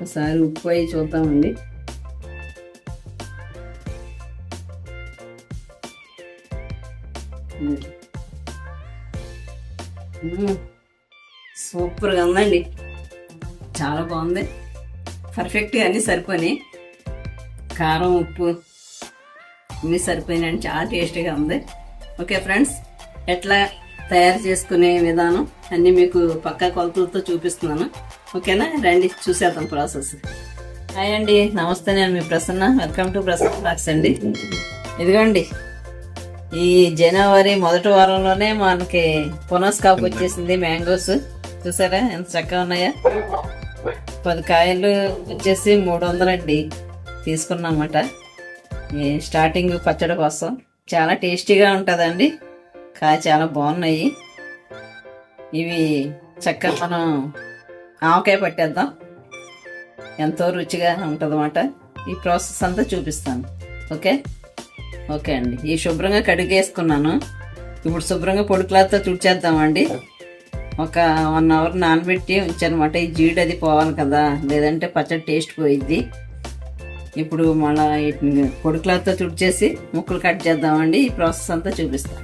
ఒకసారి ఉప్పు అయి చూద్దామండి. సూపర్గా ఉందండి, చాలా బాగుంది. పర్ఫెక్ట్గా అన్నీ సరిపోయినాయి. కారం ఉప్పు అన్నీ సరిపోయినాయండి, చాలా టేస్టీగా ఉంది. ఓకే ఫ్రెండ్స్, ఎట్లా తయారు చేసుకునే విధానం అన్నీ మీకు పక్కా కొలతలతో చూపిస్తున్నాను. ఓకేనా, రండి చూసేద్దాం ప్రాసెస్. హాయ్ అండి, నమస్తే, నేను మీ Prasanna. Welcome to Prasanna blogs అండి. ఇదిగోండి, ఈ జనవరి మొదటి వారంలోనే మనకి పునస్కాపు వచ్చేసింది. మ్యాంగోస్ చూసారా ఎంత చక్కగా ఉన్నాయా. 10 కాయలు వచ్చేసి 300 అండి తీసుకున్నమాట. స్టార్టింగ్ పచ్చడి కోసం చాలా టేస్టీగా ఉంటుందండి. కాయ చాలా బాగున్నాయి. ఇవి చక్కగా మనం ఆవకాయ పట్టేద్దాం, ఎంతో రుచిగా ఉంటుందన్నమాట. ఈ ప్రాసెస్ అంతా చూపిస్తాను. ఓకే ఓకే అండి. ఈ శుభ్రంగా కడిగేసుకున్నాను. ఇప్పుడు శుభ్రంగా పొడి క్లాత్తో తుడిచేద్దామండి. ఒక 1 అవర్ నానబెట్టి ఉంచానమాట. ఈ జీడి అది పోవాలి కదా, లేదంటే పచ్చడి టేస్ట్ పోయిద్ది. ఇప్పుడు మళ్ళీ పొడి క్లాత్తో తుడిచేసి ముక్కలు కట్ చేద్దామండి. ఈ ప్రాసెస్ అంతా చూపిస్తాను.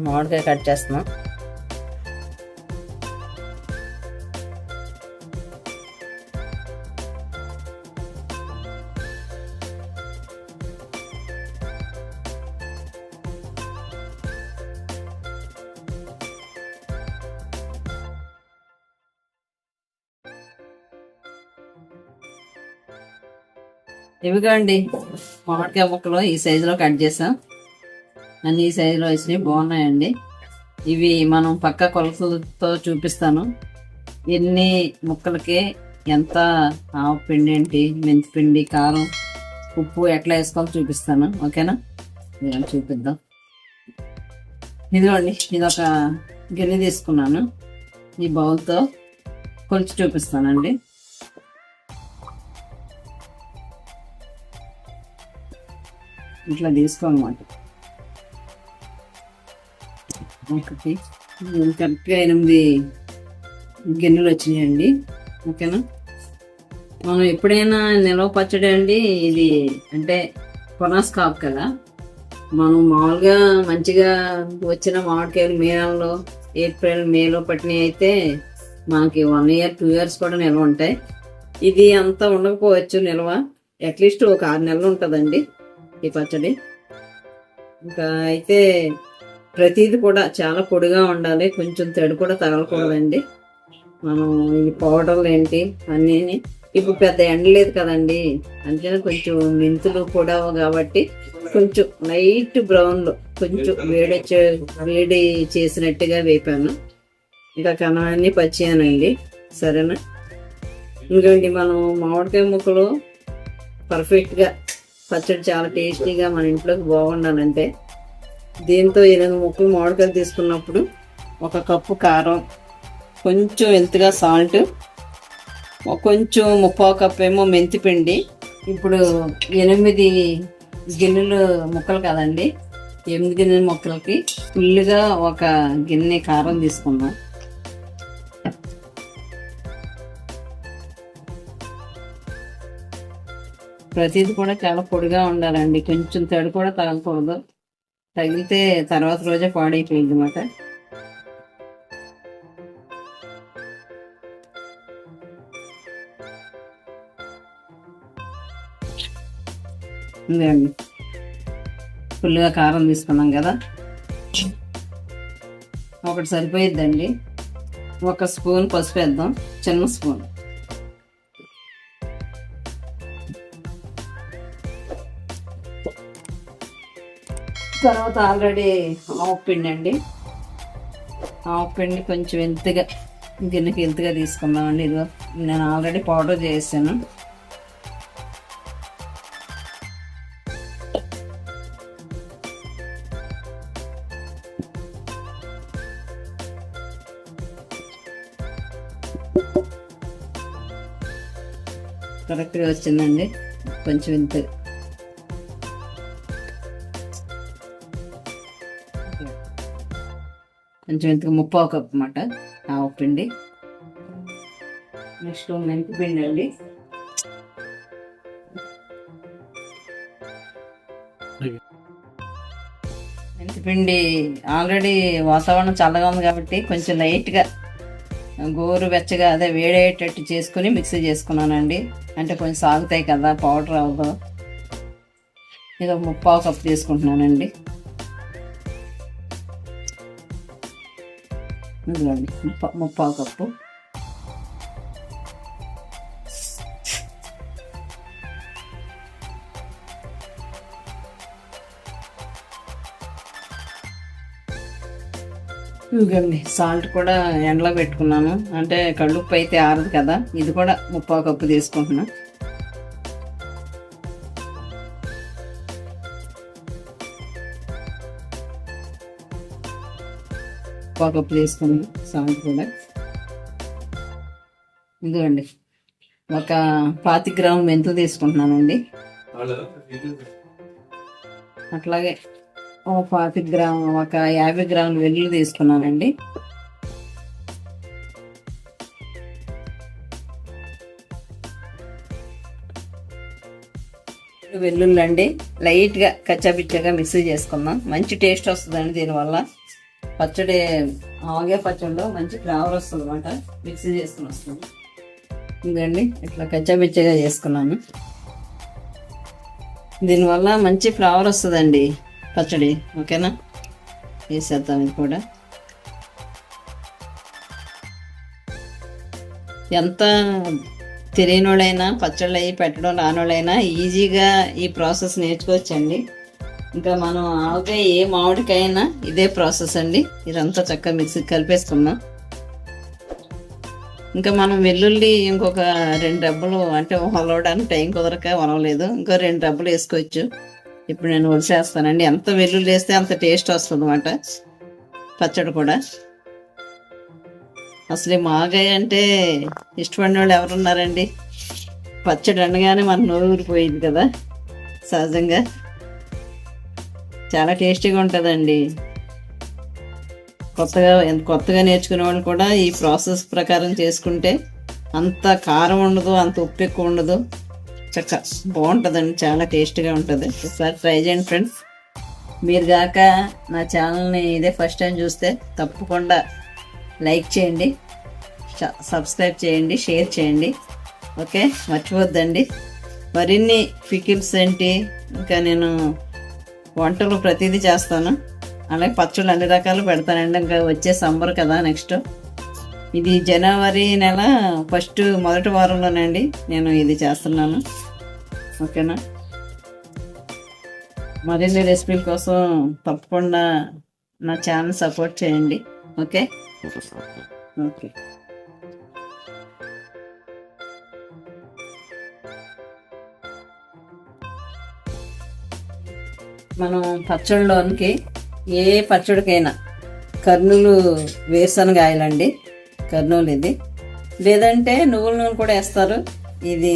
మామిడికాయ కట్ చేస్తున్నాం. ఇవిగోండి మామిడికాయ ముక్కలు ఈ సైజులో కట్ చేసాం. అన్ని ఈ సైజులో వచ్చినాయి, బాగున్నాయండి. ఇవి మనం పక్క కొలతలతో చూపిస్తాను. ఎన్ని ముక్కలకి ఎంత ఆవు పిండి ఏంటి, మెంతి పిండి, కారం, ఉప్పు ఎట్లా వేసుకోవాలో చూపిస్తాను. ఓకేనా, ఇదని చూపిద్దాం. ఇదిగోండి, ఇది ఒక గిన్నె తీసుకున్నాను. ఈ బౌల్తో కొలిచి చూపిస్తానండి. ఇట్లా తీసుకోనమాట. ఒకటి కరెక్ట్గా 8 గిన్నెలు వచ్చినాయండి. ఓకేనా, మనం ఎప్పుడైనా నిల్వ పచ్చడి అండి ఇది అంటే పునస్కాపు కదా. మనం మామూలుగా మంచిగా వచ్చిన మామిడికాయలు మే నెలలో, ఏప్రిల్ మేలో పట్టినవి అయితే మనకి 1 ఇయర్ 2 ఇయర్స్ కూడా నిల్వ ఉంటాయి. ఇది అంతా ఉండకపోవచ్చు నిల్వ, అట్లీస్ట్ ఒక 6 నెలలు ఉంటుందండి ఈ పచ్చడి. ఇంకా అయితే ప్రతిది కూడా చాలా పొడిగా ఉండాలి, కొంచెం తడి కూడా తగలకూడదండి. మనం ఈ పౌడర్లు ఏంటి అన్నీ ఇప్పుడు పెద్ద ఎండ లేదు కదండి, అందుకని కొంచెం మెంతులు కూడా కాబట్టి కొంచెం లైట్ బ్రౌన్లో కొంచెం వేడి చేసినట్టుగా వేపాను. ఇంకా కణాన్ని పచ్చానండి. సరేనా, ఇంకోండి మనం మామిడికాయ ముక్కలు పర్ఫెక్ట్గా పచ్చడి చాలా టేస్టీగా మన ఇంట్లోకి బాగుండాలంటే దీంతో 8 ముక్కలు మామిడికాయలు తీసుకున్నప్పుడు 1 కప్పు కారం, కొంచెం ఎంతగా సాల్ట్, కొంచెం 3/4 కప్పు ఏమో మెంతి పిండి. ఇప్పుడు 8 గిన్నెలు ముక్కలు కదండి, 8 గిన్నెల ముక్కలకి ఫుల్గా 1 గిన్నె కారం తీసుకున్నాం. ప్రతిది కూడా చాలా పొడిగా ఉండాలండి, కొంచెం తడి కూడా తగలకూడదు. తగిలితే తర్వాత రోజే పాడైపోయింది అన్నమాట. ఇదండి ఫుల్గా కారం తీసుకున్నాం కదా, ఒకటి సరిపోయిద్దండి. 1 స్పూన్ పసుపు వేద్దాం, చిన్న స్పూన్. తర్వాత ఆల్రెడీ ఆవు పిండి అండి, ఆవు పిండి కొంచెం ఎంతగా గిన్నెకి ఎంతగా తీసుకుందామండి. ఇదిగో నేను ఆల్రెడీ పౌడర్ చేసాను. కరెక్ట్గా వచ్చిందండి. కొంచెం ఇంత కొంచెం ఇంతకు 3/4 కప్ అన్నమాట ఆవపిండి. నెక్స్ట్ మెంతి పిండి అండి. మెంతిపిండి ఆల్రెడీ వాతావరణం చల్లగా ఉంది కాబట్టి కొంచెం లైట్గా గోరు వెచ్చగా అదే వేడేటట్టు చేసుకుని మిక్సీ చేసుకున్నానండి. అంటే కొంచెం సాగుతాయి కదా, పౌడర్ అవ్వదు. ఇది 3/4 కప్ తీసుకుంటున్నానండి. ఇదిగోండి 3/4 కప్పు. ఇదిగోండి సాల్ట్ కూడా ఎండలో పెట్టుకున్నాను. అంటే కళ్ళుప్పు అయితే ఆరదు కదా, ఇది కూడా 3/4 కప్పు తీసుకుంటున్నా. కప్పు తీసుకున్నాను సాల్ట్ కూడా. ఇదిగోండి ఒక 25 గ్రాముల మెంతులు తీసుకుంటున్నానండి. అట్లాగే 50 గ్రాముల వెల్లుల్లి తీసుకున్నానండి. వెల్లుల్లి అండి లైట్గా కచ్చాపిచ్చాగా మిక్సీ చేసుకుందాం. మంచి టేస్ట్ వస్తుందండి దీనివల్ల. పచ్చడి ఆగే పచ్చడిలో మంచి ఫ్లేవర్ వస్తుంది అన్నమాట. మిక్సీ చేసుకుని వస్తుంది. ఇదండి ఇట్లా కచ్చాపిచ్చాగా చేసుకున్నాను. దీనివల్ల మంచి ఫ్లేవర్ వస్తుందండి పచ్చడి. ఓకేనా, వేసేద్దాం ఇది కూడా. ఎంత తెలియని వాళ్ళైనా పచ్చళ్ళు అవి పెట్టడం రానోళ్ళైనా ఈజీగా ఈ ప్రాసెస్ నేర్చుకోవచ్చండి. ఇంకా మనం ఆవకాయ ఏ మామిడికైనా ఇదే ప్రాసెస్ అండి. ఇదంతా చక్కగా మిక్సీకి కలిపేసుకున్నాం. ఇంకా మనం వెల్లుల్లి ఇంకొక 2 డబ్బులు అంటే వలవడానికి టైం కుదరక వలవలేదు, ఇంకో 2 డబ్బులు వేసుకోవచ్చు. ఇప్పుడు నేను ఒలిసేస్తానండి. ఎంత వెల్లుల్లి వేస్తే అంత టేస్ట్ వస్తుంది అన్నమాట పచ్చడి కూడా. అసలు మాగాయ అంటే ఇష్టపడిన వాళ్ళు ఎవరున్నారండి? పచ్చడి అనగానే మన నోరు ఊరిపోయింది కదా సహజంగా. చాలా టేస్టీగా ఉంటుందండి. కొత్తగా నేర్చుకునే వాళ్ళు కూడా ఈ ప్రాసెస్ ప్రకారం చేసుకుంటే అంత కారం ఉండదు, అంత ఉప్పు ఎక్కువ ఉండదు. చక్క బాగుంటుందండి, చాలా టేస్టీగా ఉంటుంది. ఒకసారి ట్రై చేయండి ఫ్రెండ్స్. మీరు కాక నా ఛానల్ని ఇదే ఫస్ట్ టైం చూస్తే తప్పకుండా లైక్ చేయండి, సబ్స్క్రైబ్ చేయండి, షేర్ చేయండి. ఓకే, మర్చిపోద్దండి. మరిన్ని పికిల్స్ ఏంటి, ఇంకా నేను వంటలు ప్రతిదీ చేస్తాను. అలాగే పచ్చళ్ళు అన్ని రకాలు పెడతానండి. ఇంకా వచ్చే సమ్మర్ కదా నెక్స్ట్. ఇది జనవరి నెల మొదటి వారంలోనండి నేను ఇది చేస్తున్నాను. ఓకేనా, మరిన్ని రెసిపీల కోసం తప్పకుండా నా ఛానల్ సపోర్ట్ చేయండి. Okay okay. మనం పచ్చళ్ళలోనికి ఏ పచ్చడికైనా కర్నూలు వేరుశనగాయలండి, కర్నూలు ఇది. లేదంటే నువ్వుల నూనె కూడా వేస్తారు. ఇది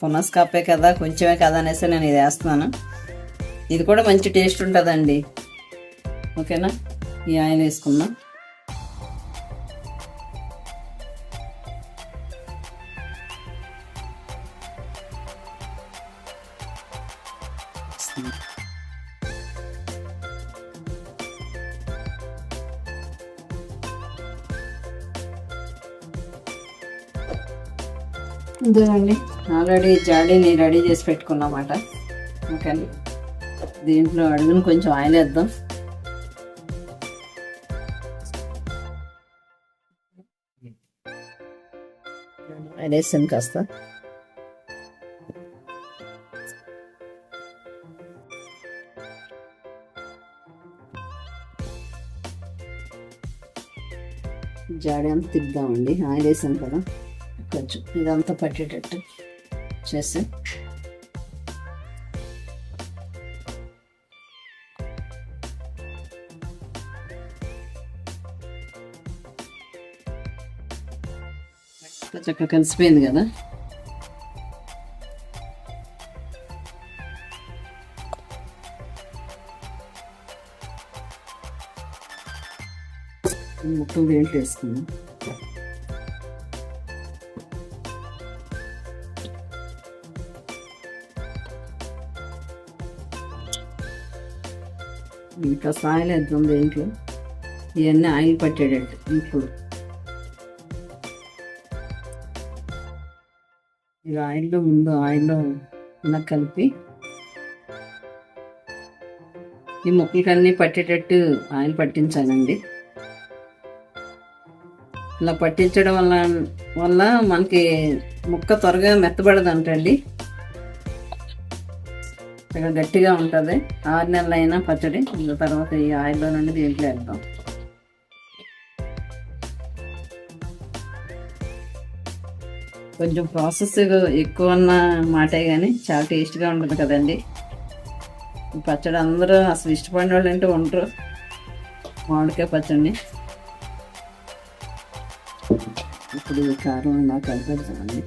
పునస్కాపే కదా, కొంచెమే కదా అనేసి నేను ఇది వేస్తున్నాను. ఇది కూడా మంచి టేస్ట్ ఉంటుందండి. ఓకేనా, ఈ ఆయిల్ వేసుకుందాం. ఇదేనండి ఆల్రెడీ జాడీని రెడీ చేసి పెట్టుకున్నమాట. ఓకే, దీంట్లో అడుగును కొంచెం ఆయిల్ వేద్దాం. ఆయిల్ వేసాను కాస్త. జాడీ అంతా తిద్దామండి. ఆయిల్ వేసాను కదా, కొంచెం ఇదంతా పట్టేటట్టు చేసి చక్కగా కలిసిపోయింది కదా. ముక్కలు దేంట్లో వేసుకున్నాం. ఇంకా ఆయిల్ వేద్దాం దేంట్లో. ఇవన్నీ ఆయిల్ పట్టేటట్టు ఇప్పుడు ఇది ఆయిల్లో ఇలా కలిపి ఈ ముక్కలకన్నీ పట్టేటట్టు ఆయిల్ పట్టించాలండి. ఇలా పట్టించడం వల్ల మనకి ముక్క త్వరగా మెత్తబడదు అంటండి. చాలా గట్టిగా ఉంటుంది. 6 నెలలు అయినా పచ్చడి. ఇంకా తర్వాత ఈ ఆయిల్లో నుండి దీంట్లో వేద్దాం. కొంచెం ప్రాసెస్ ఎక్కువ ఉన్న మాటే కానీ చాలా టేస్ట్గా ఉంటుంది కదండి. పచ్చడి అందరూ అసలు ఇష్టపడిన వాళ్ళు అంటే ఉండరు మామిడికాయ పచ్చడిని. ఇప్పుడు కారం ఇలా కలిపేద్దామండి.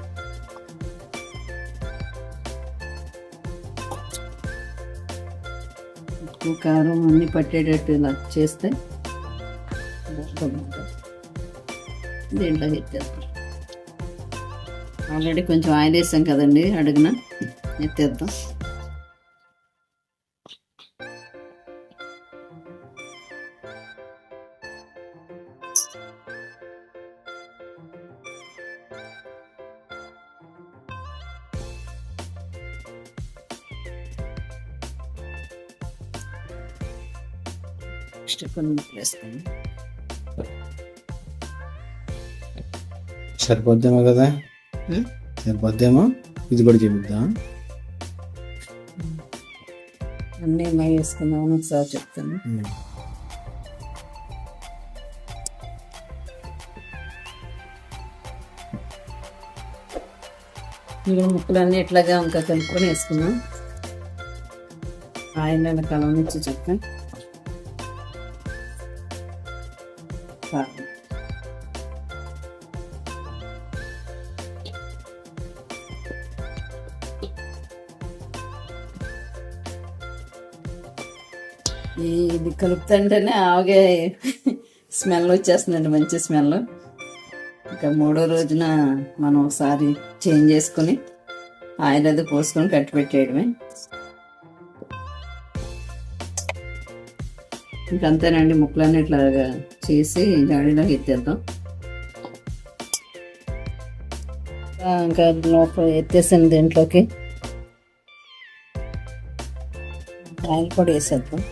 ఉప్పు కారం అన్నీ పట్టేటట్టు ఇలా చేస్తే దీంట్లో ఎత్తేద్దాం. ఆల్రెడీ కొంచెం ఆయిల్ వేసాం కదండి, అడుగున ఎత్తేద్దాం. కొన్ని వేస్తాను. సరిపోద్దేమో కదా, సరిపోద్దేమో. ఇది కూడా చెబుద్దా. అన్నీ ఏమై వేసుకుందామని ఒకసారి చెప్తాను. ఇంకా ముక్కలన్నీ ఎట్లాగా ఇంకా కలుపుకొని వేసుకున్నాం. ఆయిల్ కలం నుంచి చెప్తాను. ఇది కలుపుతుంటేనే ఆవగే స్మెల్ వచ్చేస్తుందండి, మంచి స్మెల్. ఇంకా 3వ రోజున మనం ఒకసారి చేంజ్ చేసుకుని ఆయిల్ అది పోసుకొని కట్టి పెట్టేయడమే. ఇంకంతేనండి. ముక్కలన్నీ ఇట్లాగా చేసి జాడీలోకి ఎత్తేద్దాం. ఇంకా లోపల ఎత్తేసాను. దీంట్లోకి ఆయిల్ కూడా వేసేద్దాం.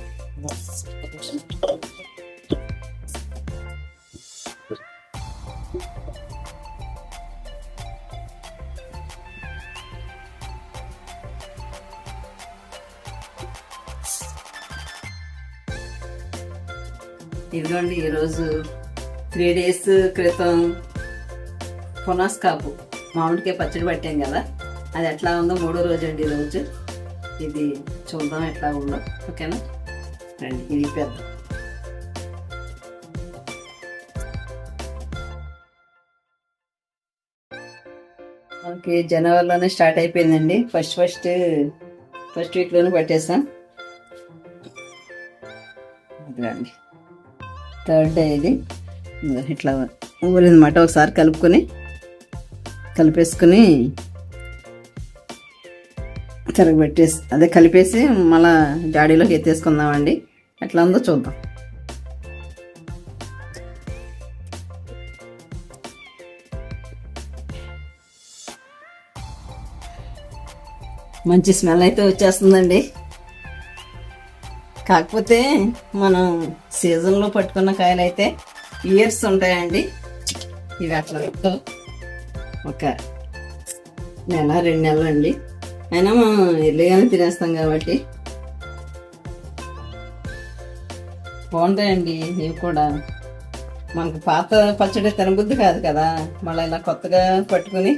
ఇదిగోండి, ఈరోజు 3 డేస్ క్రితం పునాస్ కాపు మామిడికాయ పచ్చడి పట్టాం కదా, అది ఎట్లా ఉందో 3వ రోజు అండి ఈరోజు. ఇది చూద్దాం ఎట్లా ఉందో. ఓకేనా రండి, ఇది పెద్ద. మనకి జనవరిలోనే స్టార్ట్ అయిపోయిందండి. ఫస్ట్ వీక్లోనే పట్టేసాం. రండి, 3rd డే ఇది. ఇట్లా ఊరిందన్నమాట. ఒకసారి కలిపేసుకుని తిరగబెట్టేసి అదే కలిపేసి మళ్ళా జాడీలోకి ఎత్తేసుకుందామండి. ఎట్లా ఉందో చూద్దాం. మంచి స్మెల్ అయితే వచ్చేస్తుందండి. కాకపోతే మనం సీజన్లో పట్టుకున్న కాయలు అయితే ఇయర్స్ ఉంటాయండి. ఇవి అట్లా ఒక 1-2 నెలలు అండి. అయినా మనం ఎర్లీగానే తినేస్తాం కాబట్టి బాగుంటాయండి. ఇవి కూడా మనకు పాత పచ్చడి తినబుద్ధి కాదు కదా, మళ్ళీ ఇలా కొత్తగా పట్టుకుని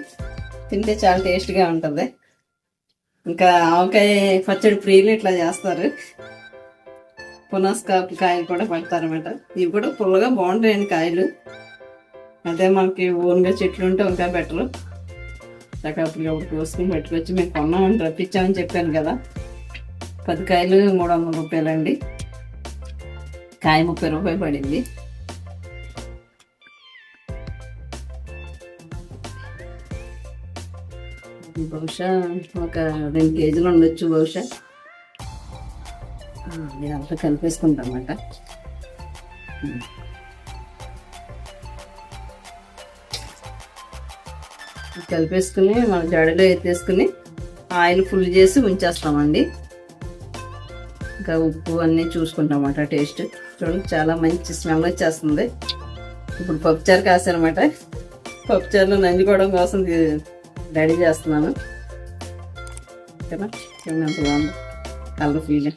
తింటే చాలా టేస్ట్గా ఉంటుంది. ఇంకా ఆవకాయ పచ్చడి ప్రియులు ఇట్లా చేస్తారు. పునాస్కాపు కాయలు కూడా పడతారన్నమాట. ఇవి కూడా పుల్లగా బాగుంటాయండి కాయలు. అదే మనకి ఓన్గా చెట్లు ఉంటే ఇంకా బెటరు. అప్పటికప్పుడు కోసుకుని పట్టుకొచ్చి మేము కొన్నామని రప్పించామని చెప్పాను కదా. 10 కాయలు 300 రూపాయలండి. కాయ 30 రూపాయలు పడింది. బహుశా ఒక 2 కేజీలు ఉండొచ్చు బహుశా. ఇదంతా కలిపేసుకుంటాం అన్నమాట. కలిపేసుకుని మన జడలో ఎత్తేసుకుని ఆయిల్ ఫుల్ చేసి ఉంచేస్తామండి. ఇంకా ఉప్పు అన్నీ చూసుకుంటామన్నమాట. టేస్ట్ చూడండి, చాలా మంచి స్మెల్ వచ్చేస్తుంది. ఇప్పుడు పప్పుచారు కాసానమాట. పప్పుచారులో నంజుకోవడం కోసం రెడీ చేస్తున్నాను. ఓకేనా, చూడండి ఎంత బాగుంది కలర్ఫుల్గా.